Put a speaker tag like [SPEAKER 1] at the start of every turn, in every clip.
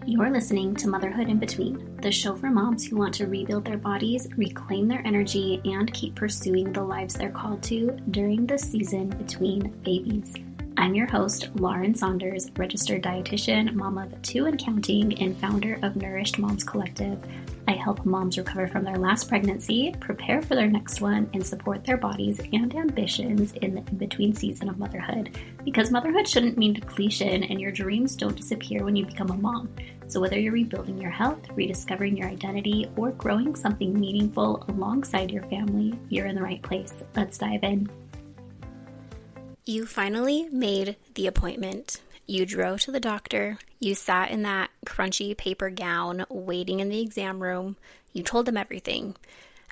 [SPEAKER 1] You're listening to Motherhood in Between, the show for moms who want to rebuild their bodies, reclaim their energy, and keep pursuing the lives they're called to during the season between babies. I'm your host, Lauran Saunders, registered dietitian, mom of 2 and counting, and founder of Nourished Moms Collective. I help moms recover from their last pregnancy, prepare for their next one, and support their bodies and ambitions in the in-between season of motherhood. Because motherhood shouldn't mean depletion, and your dreams don't disappear when you become a mom. So whether you're rebuilding your health, rediscovering your identity, or growing something meaningful alongside your family, you're in the right place. Let's dive in. You finally made the appointment. You drove to the doctor. You sat in that crunchy paper gown waiting in the exam room. You told them everything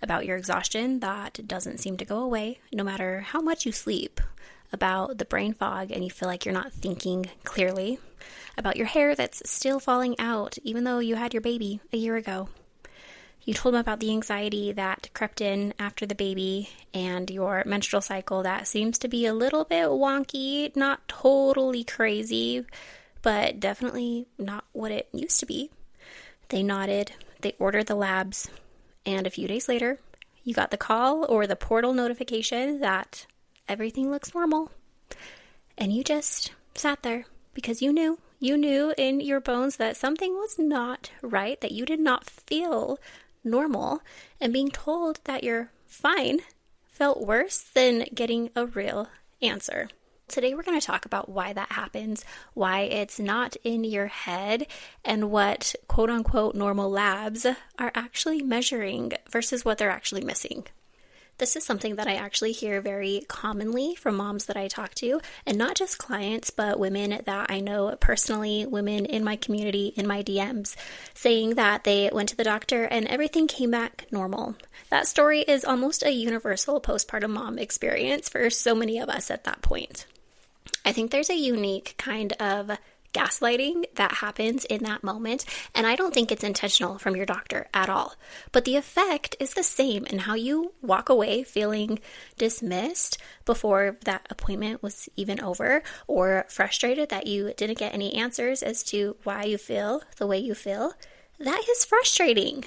[SPEAKER 1] about your exhaustion that doesn't seem to go away no matter how much you sleep, about the brain fog and you feel like you're not thinking clearly, about your hair that's still falling out even though you had your baby a year ago. You told them about the anxiety that crept in after the baby and your menstrual cycle that seems to be a little bit wonky, not totally crazy, but definitely not what it used to be. They nodded, they ordered the labs, and a few days later, you got the call or the portal notification that everything looks normal. And you just sat there because you knew in your bones that something was not right, that you did not feel normal, and being told that you're fine felt worse than getting a real answer. Today we're going to talk about why that happens, why it's not in your head, and what quote-unquote normal labs are actually measuring versus what they're actually missing. This is something that I actually hear very commonly from moms that I talk to, and not just clients, but women that I know personally, women in my community, in my DMs, saying that they went to the doctor and everything came back normal. That story is almost a universal postpartum mom experience for so many of us at that point. I think there's a unique kind of gaslighting that happens in that moment, and I don't think it's intentional from your doctor at all. But the effect is the same in how you walk away feeling dismissed before that appointment was even over, or frustrated that you didn't get any answers as to why you feel the way you feel. That is frustrating.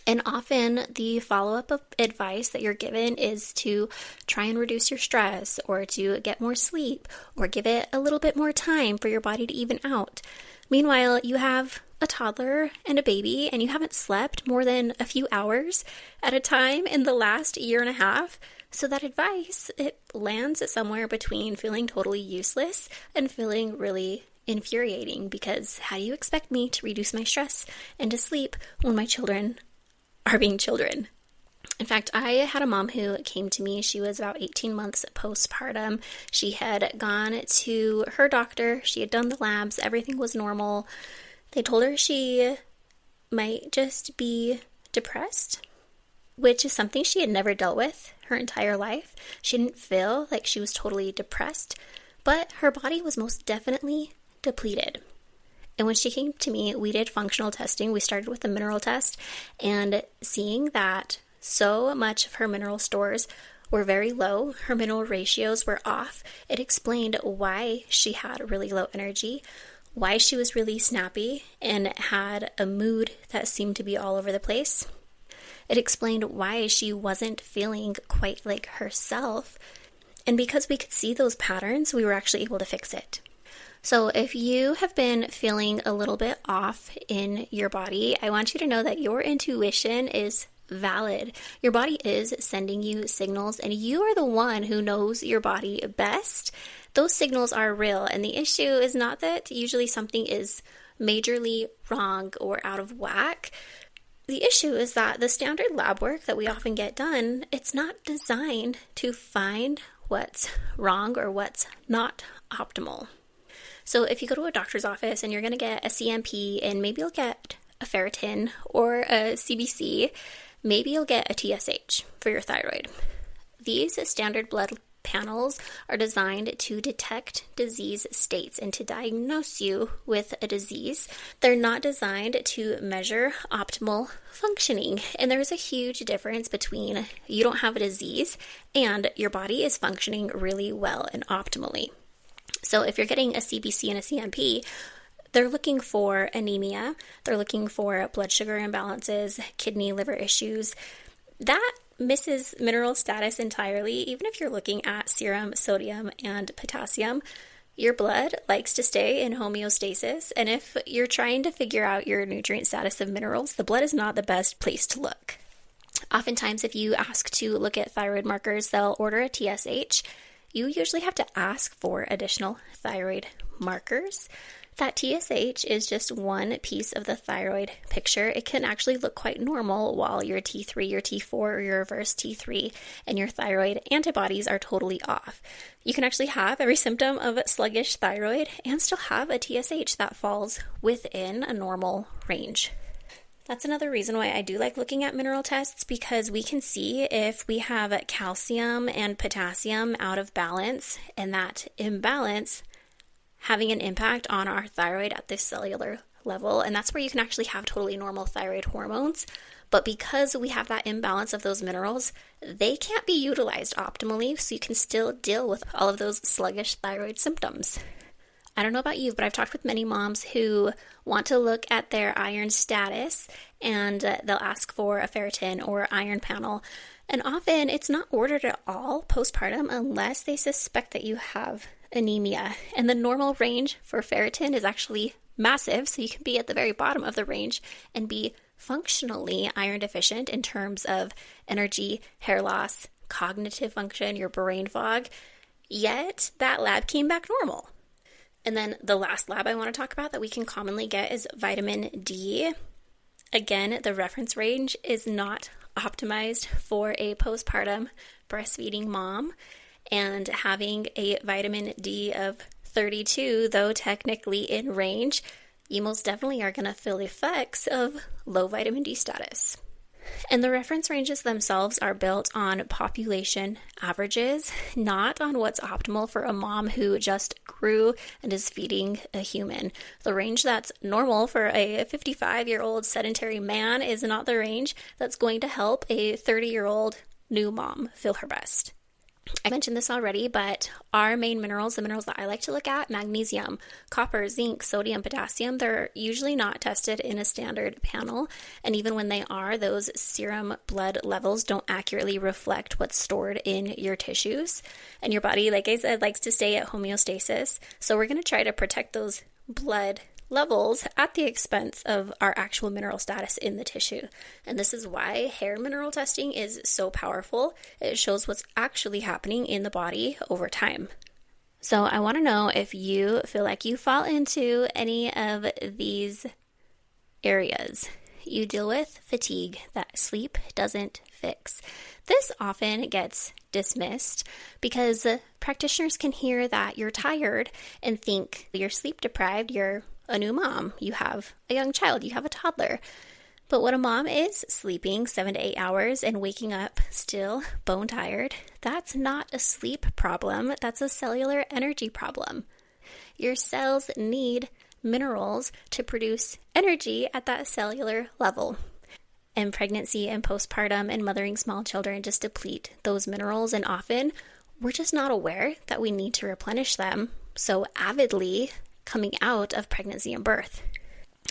[SPEAKER 1] And often the follow-up advice that you're given is to try and reduce your stress, or to get more sleep, or give it a little bit more time for your body to even out. Meanwhile, you have a toddler and a baby, and you haven't slept more than a few hours at a time in the last year and a half. So that advice, it lands somewhere between feeling totally useless and feeling really infuriating, because how do you expect me to reduce my stress and to sleep when my children are being children? In fact, I had a mom who came to me. She was about 18 months postpartum. She had gone to her doctor. She had done the labs. Everything was normal. They told her she might just be depressed, which is something she had never dealt with her entire life. She didn't feel like she was totally depressed, but her body was most definitely depleted. And when she came to me, we did functional testing. We started with a mineral test, and seeing that so much of her mineral stores were very low, her mineral ratios were off, it explained why she had really low energy, why she was really snappy and had a mood that seemed to be all over the place. It explained why she wasn't feeling quite like herself. And because we could see those patterns, we were actually able to fix it. So if you have been feeling a little bit off in your body, I want you to know that your intuition is valid. Your body is sending you signals, and you are the one who knows your body best. Those signals are real, and the issue is not that usually something is majorly wrong or out of whack. The issue is that the standard lab work that we often get done, it's not designed to find what's wrong or what's not optimal. So if you go to a doctor's office and you're going to get a CMP, and maybe you'll get a ferritin or a CBC, maybe you'll get a TSH for your thyroid. These standard blood panels are designed to detect disease states and to diagnose you with a disease. They're not designed to measure optimal functioning. And there's a huge difference between you don't have a disease and your body is functioning really well and optimally. So if you're getting a CBC and a CMP, they're looking for anemia, they're looking for blood sugar imbalances, kidney, liver issues. That misses mineral status entirely. Even if you're looking at serum, sodium, and potassium, your blood likes to stay in homeostasis. And if you're trying to figure out your nutrient status of minerals, the blood is not the best place to look. Oftentimes, if you ask to look at thyroid markers, they'll order a TSH. You usually have to ask for additional thyroid markers. That TSH is just one piece of the thyroid picture. It can actually look quite normal while your T3, your T4, or your reverse T3 and your thyroid antibodies are totally off. You can actually have every symptom of sluggish thyroid and still have a TSH that falls within a normal range. That's another reason why I do like looking at mineral tests, because we can see if we have calcium and potassium out of balance, and that imbalance having an impact on our thyroid at this cellular level. And that's where you can actually have totally normal thyroid hormones. But because we have that imbalance of those minerals, they can't be utilized optimally, so you can still deal with all of those sluggish thyroid symptoms. I don't know about you, but I've talked with many moms who want to look at their iron status, and they'll ask for a ferritin or iron panel. And often it's not ordered at all postpartum unless they suspect that you have anemia. And the normal range for ferritin is actually massive, so you can be at the very bottom of the range and be functionally iron deficient in terms of energy, hair loss, cognitive function, your brain fog, yet that lab came back normal. And then the last lab I want to talk about that we can commonly get is vitamin D. Again, the reference range is not optimized for a postpartum breastfeeding mom, and having a vitamin D of 32, though technically in range, you most definitely are going to feel effects of low vitamin D status. And the reference ranges themselves are built on population averages, not on what's optimal for a mom who just grew and is feeding a human. The range that's normal for a 55-year-old sedentary man is not the range that's going to help a 30-year-old new mom feel her best. I mentioned this already, but our main minerals, the minerals that I like to look at, magnesium, copper, zinc, sodium, potassium, they're usually not tested in a standard panel. And even when they are, those serum blood levels don't accurately reflect what's stored in your tissues. And your body, like I said, likes to stay at homeostasis. So we're going to try to protect those blood levels at the expense of our actual mineral status in the tissue. And this is why hair mineral testing is so powerful. It shows what's actually happening in the body over time. So I want to know if you feel like you fall into any of these areas. You deal with fatigue that sleep doesn't fix. This often gets dismissed because practitioners can hear that you're tired and think you're sleep deprived, you're a new mom, you have a young child, you have a toddler. But when a mom is sleeping 7 to 8 hours and waking up still bone tired, that's not a sleep problem, that's a cellular energy problem. Your cells need minerals to produce energy at that cellular level. And pregnancy and postpartum and mothering small children just deplete those minerals, and often we're just not aware that we need to replenish them so avidly coming out of pregnancy and birth.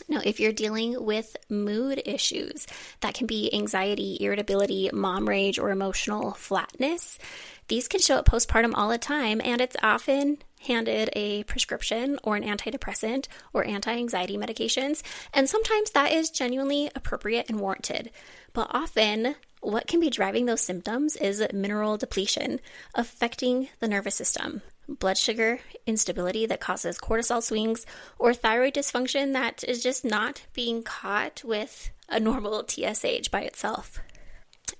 [SPEAKER 1] Now, if you're dealing with mood issues, that can be anxiety, irritability, mom rage, or emotional flatness, these can show up postpartum all the time, and it's often handed a prescription or an antidepressant or anti-anxiety medications, and sometimes that is genuinely appropriate and warranted. But often, what can be driving those symptoms is mineral depletion, affecting the nervous system, blood sugar instability that causes cortisol swings, or thyroid dysfunction that is just not being caught with a normal TSH by itself.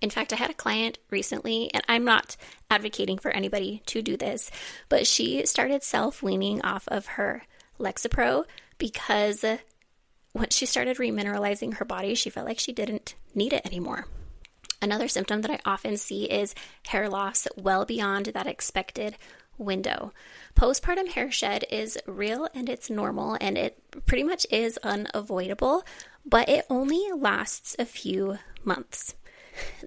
[SPEAKER 1] In fact, I had a client recently, and I'm not advocating for anybody to do this, but she started self-weaning off of her Lexapro because once she started remineralizing her body, she felt like she didn't need it anymore. Another symptom that I often see is hair loss well beyond that expected window. Postpartum hair shed is real and it's normal, and it pretty much is unavoidable, but it only lasts a few months.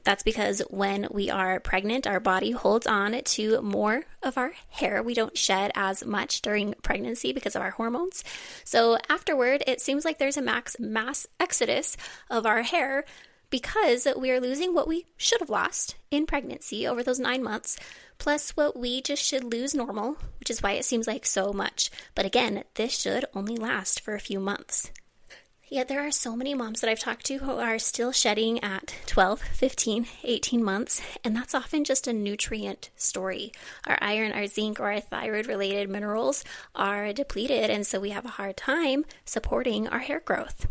[SPEAKER 1] That's because when we are pregnant, our body holds on to more of our hair. We don't shed as much during pregnancy because of our hormones. So afterward, it seems like there's a mass exodus of our hair because we are losing what we should have lost in pregnancy over those 9 months, plus what we just should lose normal, which is why it seems like so much. But again, this should only last for a few months. Yet there are so many moms that I've talked to who are still shedding at 12, 15, 18 months, and that's often just a nutrient story. Our iron, our zinc, or our thyroid-related minerals are depleted, and so we have a hard time supporting our hair growth.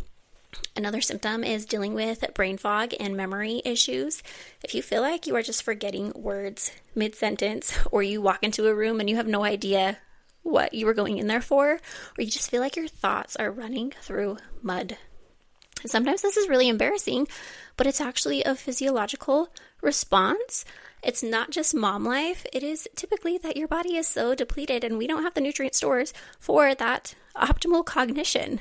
[SPEAKER 1] Another symptom is dealing with brain fog and memory issues. If you feel like you are just forgetting words mid-sentence, or you walk into a room and you have no idea what you were going in there for, or you just feel like your thoughts are running through mud. Sometimes this is really embarrassing, but it's actually a physiological response. It's not just mom life. It is typically that your body is so depleted and we don't have the nutrient stores for that optimal cognition.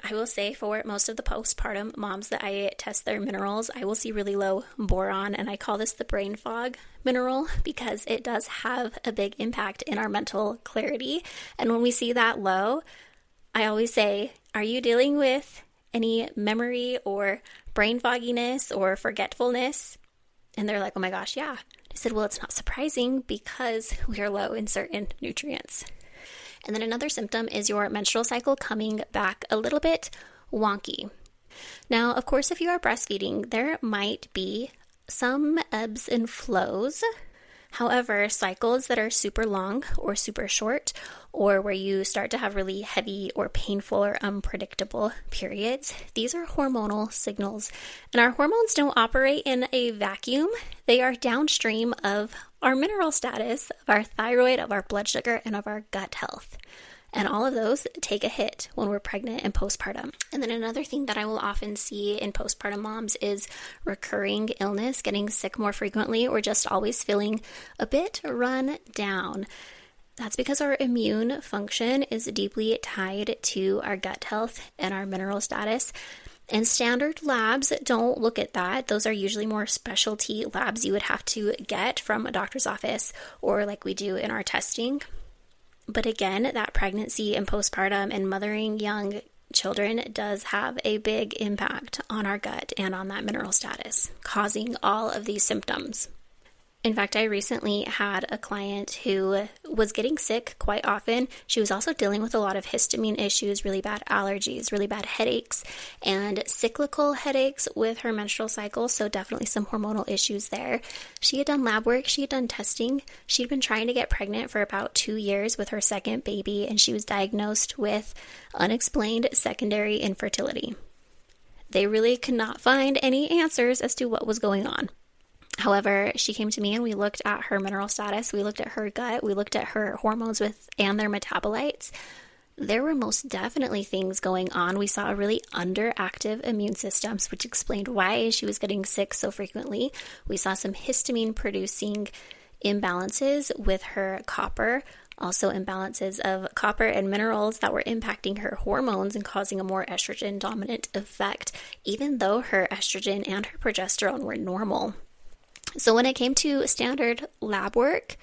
[SPEAKER 1] I will say for most of the postpartum moms that I test their minerals, I will see really low boron, and I call this the brain fog mineral because it does have a big impact in our mental clarity. And when we see that low, I always say, are you dealing with any memory or brain fogginess or forgetfulness? And they're like, oh my gosh, yeah. I said, well, it's not surprising because we are low in certain nutrients. And then another symptom is your menstrual cycle coming back a little bit wonky. Now, of course, if you are breastfeeding, there might be some ebbs and flows. However, cycles that are super long or super short, or where you start to have really heavy or painful or unpredictable periods, these are hormonal signals. And our hormones don't operate in a vacuum. They are downstream of our mineral status, of our thyroid, of our blood sugar, and of our gut health. And all of those take a hit when we're pregnant and postpartum. And then another thing that I will often see in postpartum moms is recurring illness, getting sick more frequently, or just always feeling a bit run down. That's because our immune function is deeply tied to our gut health and our mineral status. And standard labs don't look at that. Those are usually more specialty labs you would have to get from a doctor's office or like we do in our testing. But again, that pregnancy and postpartum and mothering young children does have a big impact on our gut and on that mineral status, causing all of these symptoms. In fact, I recently had a client who was getting sick quite often. She was also dealing with a lot of histamine issues, really bad allergies, really bad headaches, and cyclical headaches with her menstrual cycle, so definitely some hormonal issues there. She had done lab work, she had done testing. She'd been trying to get pregnant for about 2 years with her second baby, and she was diagnosed with unexplained secondary infertility. They really could not find any answers as to what was going on. However, she came to me and we looked at her mineral status, we looked at her gut, we looked at her hormones and their metabolites. There were most definitely things going on. We saw a really underactive immune system, which explained why she was getting sick so frequently. We saw some histamine producing imbalances with her copper, also imbalances of copper and minerals that were impacting her hormones and causing a more estrogen dominant effect, even though her estrogen and her progesterone were normal. So when it came to standard lab work,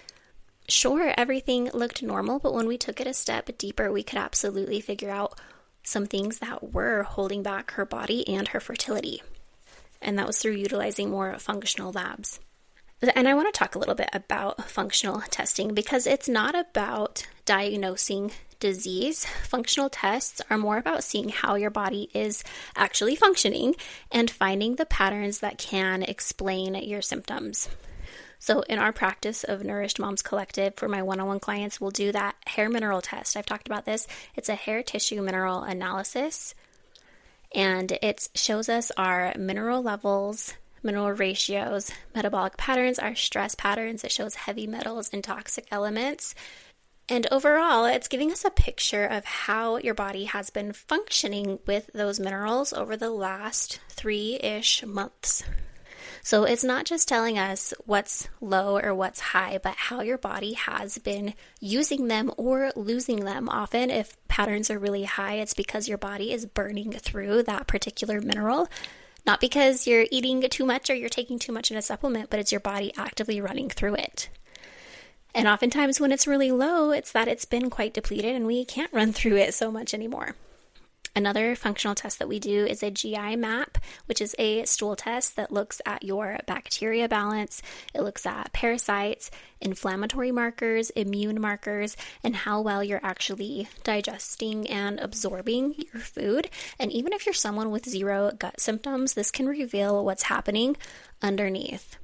[SPEAKER 1] sure, everything looked normal, but when we took it a step deeper, we could absolutely figure out some things that were holding back her body and her fertility. And that was through utilizing more functional labs. And I want to talk a little bit about functional testing because it's not about diagnosing disease. Functional tests are more about seeing how your body is actually functioning and finding the patterns that can explain your symptoms. So in our practice of Nourished Moms Collective, for my one-on-one clients, we'll do that hair mineral test. I've talked about this. It's a hair tissue mineral analysis, and it shows us our mineral levels, mineral ratios, metabolic patterns, our stress patterns. It shows heavy metals and toxic elements. And overall, it's giving us a picture of how your body has been functioning with those minerals over the last 3-ish months. So it's not just telling us what's low or what's high, but how your body has been using them or losing them. Often, if patterns are really high, it's because your body is burning through that particular mineral. Not because you're eating too much or you're taking too much in a supplement, but it's your body actively running through it. And oftentimes when it's really low, it's that it's been quite depleted and we can't run through it so much anymore. Another functional test that we do is a GI map, which is a stool test that looks at your bacteria balance. It looks at parasites, inflammatory markers, immune markers, and how well you're actually digesting and absorbing your food. And even if you're someone with zero gut symptoms, this can reveal what's happening underneath.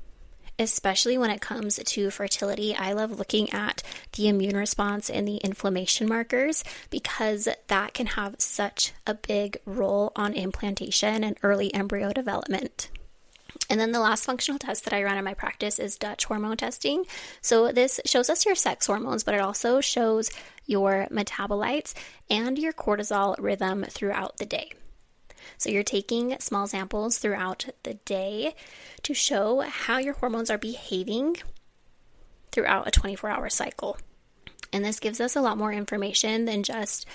[SPEAKER 1] Especially when it comes to fertility, I love looking at the immune response and the inflammation markers because that can have such a big role on implantation and early embryo development. And then the last functional test that I run in my practice is Dutch hormone testing. So this shows us your sex hormones, but it also shows your metabolites and your cortisol rhythm throughout the day. So you're taking small samples throughout the day to show how your hormones are behaving throughout a 24-hour cycle. And this gives us a lot more information than just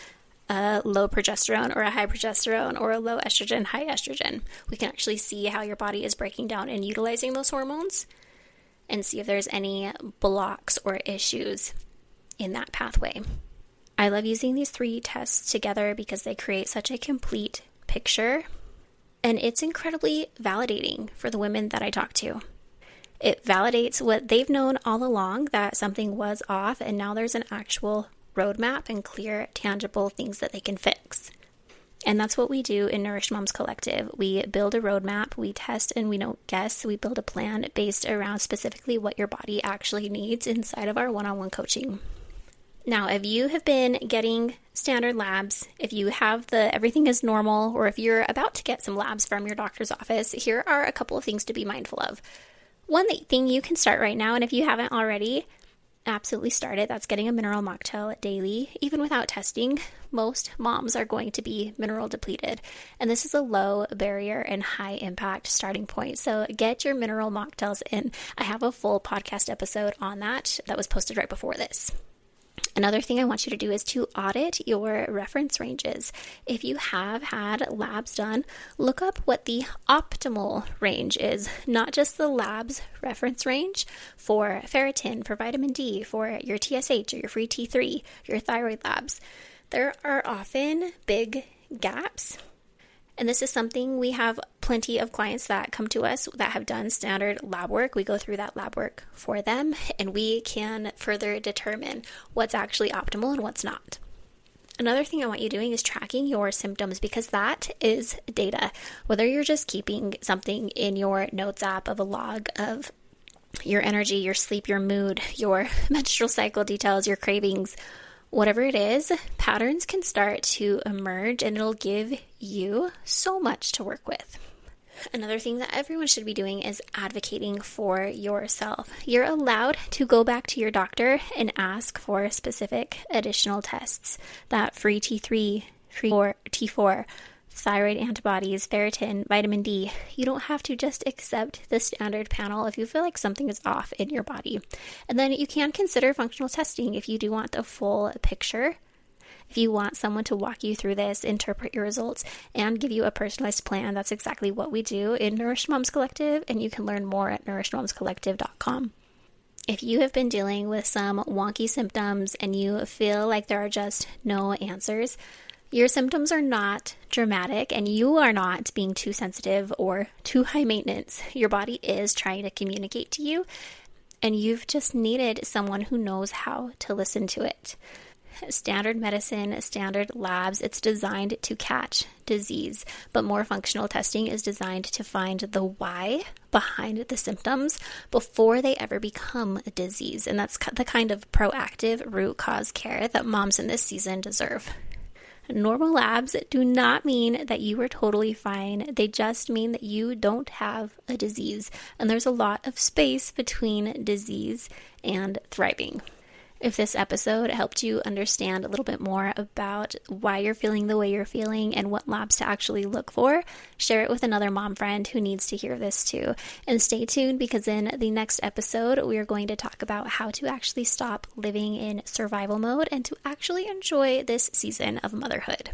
[SPEAKER 1] a low progesterone or a high progesterone or a low estrogen, high estrogen. We can actually see how your body is breaking down and utilizing those hormones and see if there's any blocks or issues in that pathway. I love using these 3 tests together because they create such a complete picture, and it's incredibly validating for the women that I talk to. It validates what they've known all along, that something was off, and now there's an actual roadmap and clear, tangible things that they can fix. And that's what we do in Nourished Moms Collective. We build a roadmap, we test, and we don't guess. We build a plan based around specifically what your body actually needs inside of our one-on-one coaching. Now, if you have been getting standard labs, if you have everything is normal, or if you're about to get some labs from your doctor's office, here are a couple of things to be mindful of. One thing you can start right now, and if you haven't already, absolutely start it. That's getting a mineral mocktail daily. Even without testing, most moms are going to be mineral depleted. And this is a low barrier and high impact starting point. So get your mineral mocktails in. I have a full podcast episode on that was posted right before this. Another thing I want you to do is to audit your reference ranges. If you have had labs done, look up what the optimal range is, not just the lab's reference range for ferritin, for vitamin D, for your TSH or your free T3, your thyroid labs. There are often big gaps. And this is something we have plenty of clients that come to us that have done standard lab work. We go through that lab work for them, and we can further determine what's actually optimal and what's not. Another thing I want you doing is tracking your symptoms, because that is data. Whether you're just keeping something in your notes app of a log of your energy, your sleep, your mood, your menstrual cycle details, your cravings, whatever it is, patterns can start to emerge, and it'll give you so much to work with. Another thing that everyone should be doing is advocating for yourself. You're allowed to go back to your doctor and ask for specific additional tests. That free T3, free T4, thyroid antibodies, ferritin, vitamin D. You don't have to just accept the standard panel if you feel like something is off in your body. And then you can consider functional testing if you do want the full picture. If you want someone to walk you through this, interpret your results, and give you a personalized plan, that's exactly what we do in Nourished Moms Collective, and you can learn more at nourishedmomscollective.com. If you have been dealing with some wonky symptoms and you feel like there are just no answers, your symptoms are not dramatic, and you are not being too sensitive or too high maintenance. Your body is trying to communicate to you, and you've just needed someone who knows how to listen to it. Standard medicine, standard labs, it's designed to catch disease, but more functional testing is designed to find the why behind the symptoms before they ever become a disease. And that's the kind of proactive root cause care that moms in this season deserve. Normal labs do not mean that you are totally fine. They just mean that you don't have a disease. And there's a lot of space between disease and thriving. If this episode helped you understand a little bit more about why you're feeling the way you're feeling and what labs to actually look for, share it with another mom friend who needs to hear this too. And stay tuned, because in the next episode, we are going to talk about how to actually stop living in survival mode and to actually enjoy this season of motherhood.